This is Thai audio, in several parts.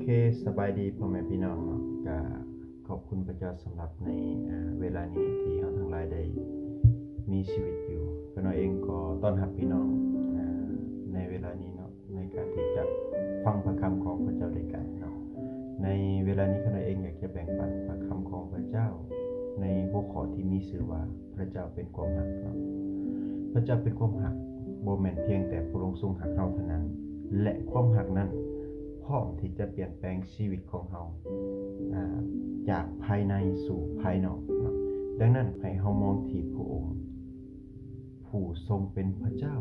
เคสบายดีพ่อแม่พี่น้องเนาะก็ขอบคุณพระเจ้าสำหรับในเวลานี้ที่เราทั้งหลายได้มีชีวิตอยู่ก็น้อยเองก็ต้อนรับพี่น้องในเวลานี้เนาะในการที่จะฟังพระคำของพระเจ้าด้วยกันเนาะในเวลานี้ก็น้อยเองอยากจะแบ่งปันพระคำของพระเจ้าในหัวข้อที่มีชื่อว่าพระเจ้าเป็นความรักเนาะพระเจ้าเป็นความรักบ่แม่นเพียงแต่พระองค์ทรงรักเราเท่านั้นและความรักนั้นพร้อมที่จะเปลี่ยนแปลงชีวิตของเราจากภายในสู่ภายนอกเนาะดังนั้นให้เรามองที่พระองค์ผู้ทรงเป็นพระเจ้า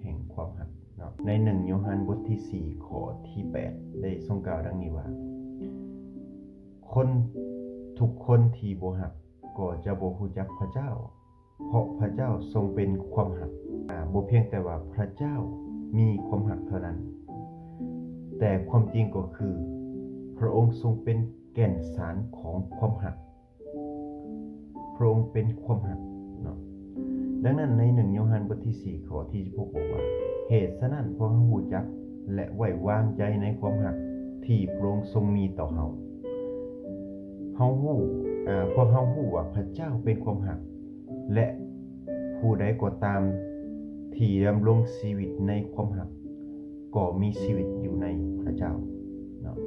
แห่งความรักเนาะใน1โยฮันบทที่4ข้อที่8ได้ทรงกล่าวดังนี้ว่าคนทุกคนที่บ่รักก็จะบ่รู้จักพระเจ้าเพราะพระเจ้าทรงเป็นความรักบ่เพียงแต่ว่าพระเจ้ามีความรักเท่านั้นแต่ความจริงก็คือพระองค์ทรงเป็นแก่นสารของความรักพระองค์เป็นความรักเนาะดังนั้นใน1โยฮันบทที่4ข้อที่16บอกว่าเหตุฉะนั้นพวกเรารู้จักและไว้วางใจในความรักที่พระองค์ทรงมีต่อเราพวกเรารู้ว่าพระเจ้าเป็นความรักและผู้ใดก็ตามที่ดำรงชีวิตในความรักก็มีชีวิตอยู่ในพระเจ้าเนาะ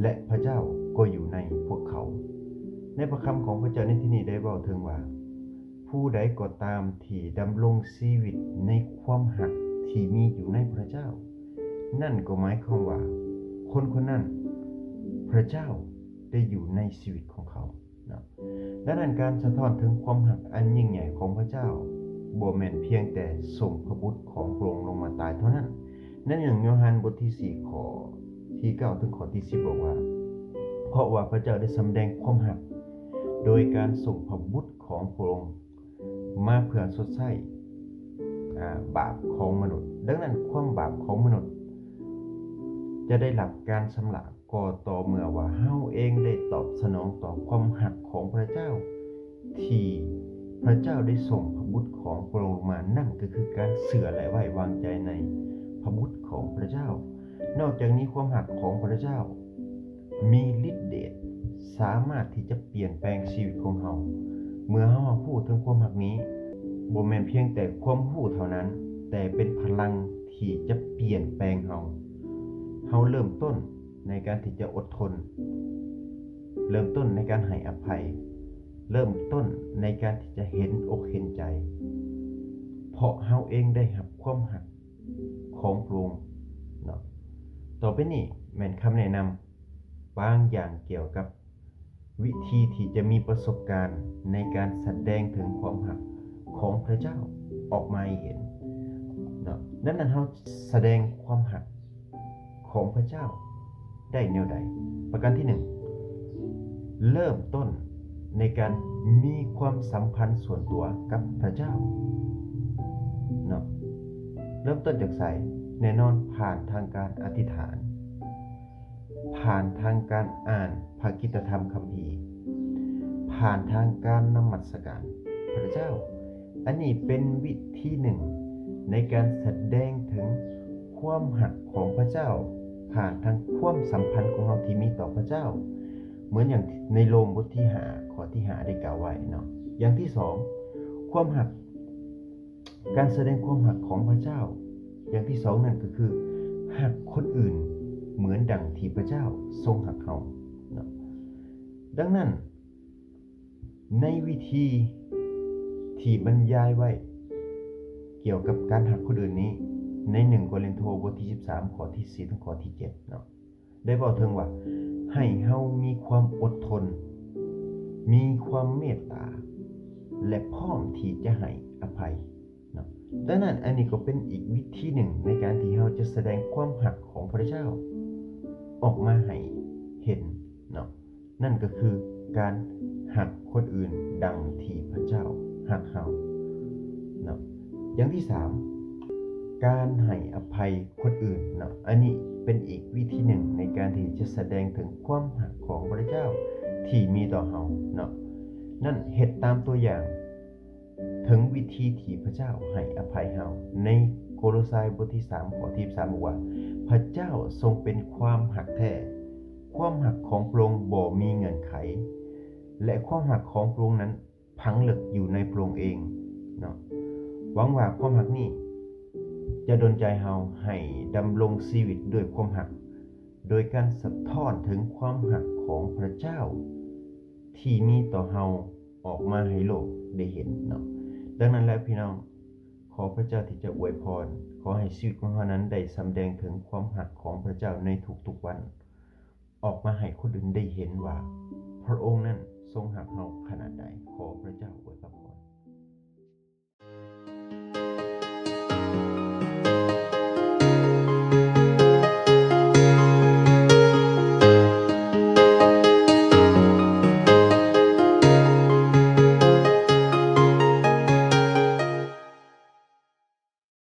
และพระเจ้าก็อยู่ในพวกเขาในพระคำของพระเจ้าในที่นี้ได้เว้าถึงว่าผู้ใดก็ตามที่ดำรงชีวิตในความรักที่มีอยู่ในพระเจ้านั่นก็หมายความว่าคนคนนั้นพระเจ้าได้อยู่ในชีวิตของเขาเนาะดังนั้นการสะท้อนถึงความรักอันยิ่งใหญ่ของพระเจ้าบ่แม่นเพียงแต่ส่งพระบุตรของพระองค์ลงมาตายเท่านั้นใน1โยฮันบทที่4ข้อที่9ถึงข้อที่10บอกว่าเพราะว่าพระเจ้าได้สำแดงความรักโดยการส่งพระบุตรของพระองค์มาเพื่อชดใช้บาปของมนุษย์ดังนั้นความบาปของมนุษย์จะได้รับการชำระก็ต่อเมื่อว่าเฮาเองได้ตอบสนองต่อความรักของพระเจ้าที่พระเจ้าได้ส่งพระบุตรของพระองค์มานั่นก็คือการเชื่อและไว้วางใจในพระบุตรของพระเจ้านอกจากนี้ความรักของพระเจ้ามีฤทธิ์เดชสามารถที่จะเปลี่ยนแปลงชีวิตของเราเมื่อเราพูดถึงความรักนี้บ่แม่นเพียงแต่ความรู้เท่านั้นแต่เป็นพลังที่จะเปลี่ยนแปลงเราเริ่มต้นในการที่จะอดทนเริ่มต้นในการให้อภัยเริ่มต้นในการที่จะเห็นอกเห็นใจเพราะเราเองได้รับความรักของพระองค์เนาะต่อไปนี้แม่นคำแนะนำบางอย่างเกี่ยวกับวิธีที่จะมีประสบการณ์ในการแสดงถึงความรักของพระเจ้าออกมาให้เห็นเนาะดังนั้นเราแสดงความรักของพระเจ้าได้แนวใดประการที่1เริ่มต้นในการมีความสัมพันธ์ส่วนตัวกับพระเจ้าเนาะเริ่มต้นจากไสแน่นอนผ่านทางการอธิษฐานผ่านทางการอ่านพระกิตติธรรมคัมภีร์ผ่านทางการนมัสการพระเจ้าอันนี้เป็นวิธีหนึ่งในการแสดงถึงความรักของพระเจ้าผ่านทางความสัมพันธ์ของเราที่มีต่อพระเจ้าเหมือนอย่างในโรมบทที่5ข้อที่5ได้กล่าวไว้เนาะอย่างที่2ความรักการแสดงความรักของพระเจ้าอย่างที่2นั่นก็คือรักคนอื่นเหมือนดังที่พระเจ้าทรงรักเราเนาะดังนั้นในวิธีที่บรรยายไว้เกี่ยวกับการรักคนอื่นนี้ใน1โครินธ์บทที่13ข้อที่4ถึงข้อที่7เนาะได้บอกถึงว่าให้เฮามีความอดทนมีความเมตตาและพร้อมที่จะให้อภัยเนาะดังนั้นอันนี้ก็เป็นอีกวิธีหนึ่งในการที่เฮาจะแสดงความรักของพระเจ้าออกมาให้เห็นเนาะนั่นก็คือการรักคนอื่นดังที่พระเจ้ารักเฮาเนาะอย่างที่3การให้อภัยคนอื่นเนาะอันนี้เป็นอีกวิธีหนึ่งในการที่จะแสดงถึงความรักของพระเจ้าที่มีต่อเราเนาะนั่นเฮ็ดตามตัวอย่างถึงวิธีที่พระเจ้าให้อภัยเราในโคโลไซบทที่3ข้อที่13บอกว่าพระเจ้าทรงเป็นความรักแท้ ความหักของพระองค์บ่มีเงื่อนไขและความหักของพระองค์นั้นพังลึกอยู่ในพระองค์เองเนาะหวังว่าความหักนี้จะดลใจเฮาให้ดำรงชีวิตด้วยความหักโดยการสะท้อนถึงความหักของพระเจ้าที่มีต่อเฮาออกมาให้โลกได้เห็นเนาะดังนั้นแล้วพี่น้องขอพระเจ้าที่จะอวยพรขอให้ชีวิตของเฮานั้นได้สำแดงถึงความหักของพระเจ้าในทุกๆวันออกมาให้คนอื่นได้เห็นว่าพระองค์นั้นทรงหักเฮาขนาดใดขอพระเจ้าอวยพร